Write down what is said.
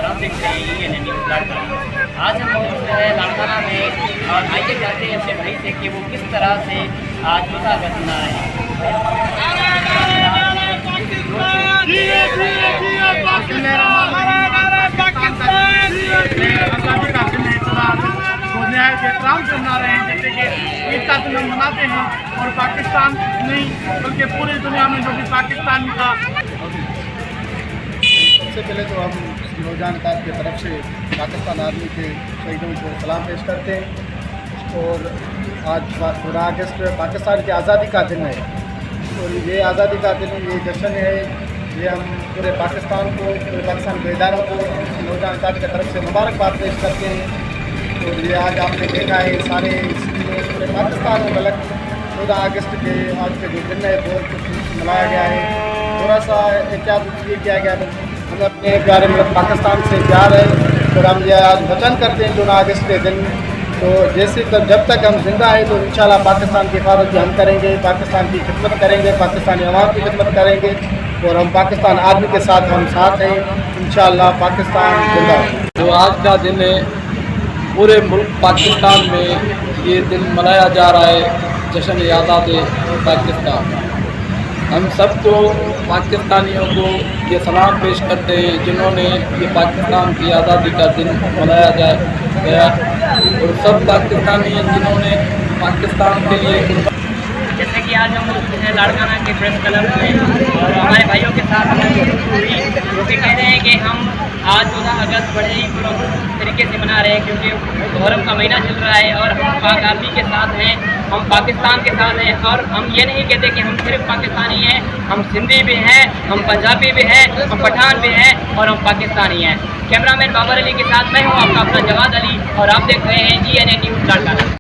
आप देख रहे हैं ये न्यूज़ लाड़काना। आज हम मौजूद है लाड़काना में और आइए जानते हैं अपने भाई से कि वो किस तरह से आज 15 अगस्त मना रहे हैं। एहतराम से मना रहे हैं, जैसे कि ईद का दिन हम मनाते हैं और पाकिस्तान नहीं बल्कि पूरी दुनिया में जो भी पाकिस्तान का। सबसे पहले तो हम नौजवान काज की तरफ से पाकिस्तान आर्मी के शहीदों को सलाम पेश करते हैं। और आज 15 अगस्त पाकिस्तान की आज़ादी का दिन है और ये आज़ादी का दिन, ये जश्न है, ये हम पूरे पाकिस्तान को, पूरे पाकिस्तान के इदारों को नौजवान काज की तरफ से मुबारकबाद पेश करते हैं। और ये आज आपने देखा है सारे पूरे पाकिस्तान में गलत 14 अगस्त के आज के जो दिन है बहुत कुछ मनाया गया है। थोड़ा सा एहतियात ये किया गया है, हमें अपने प्यारे मुल्क पाकिस्तान से प्यार है और हम ये आज वचन करते हैं 14 अगस्त के दिन। तो जैसे जब तक हम जिंदा है तो इंशाल्लाह पाकिस्तान की हिफाजत हम करेंगे, पाकिस्तान की खिदमत करेंगे, पाकिस्तानी अवाम की खिदमत करेंगे और हम पाकिस्तान आर्मी के साथ हम साथ हैं। इंशाल्लाह पाकिस्तान जिंदा। जो आज का दिन है पूरे मुल्क पाकिस्तान में ये दिन मनाया जा रहा है, जश्न आज़ादी पाकिस्तान। हम सबको पाकिस्तानियों को ये सलाम पेश करते हैं जिन्होंने ये पाकिस्तान की आज़ादी का दिन मनाया गया और सब पाकिस्तानी जिन्होंने पाकिस्तान के लिए। जैसे कि आज हम मौजूद हैं लाड़काना के प्रेस क्लब में और हमारे भाइयों के साथ हमें हुई जो कि कह रहे हैं कि हम आज 14 अगस्त बड़े ही तरीके से मना रहे हैं क्योंकि मुहर्रम का महीना चल रहा है और हम पाक आर्मी के साथ हैं, हम पाकिस्तान के साथ हैं। और हम ये नहीं कहते कि हम सिर्फ पाकिस्तानी हैं, हम सिंधी भी हैं, हम पंजाबी भी हैं, हम पठान भी हैं और हम पाकिस्तानी हैं। कैमरामैन बाबर अली के साथ मैं हूँ आपका अपना जवाद अली और आप देख रहे हैं GNA न्यूज़ लाड़काना।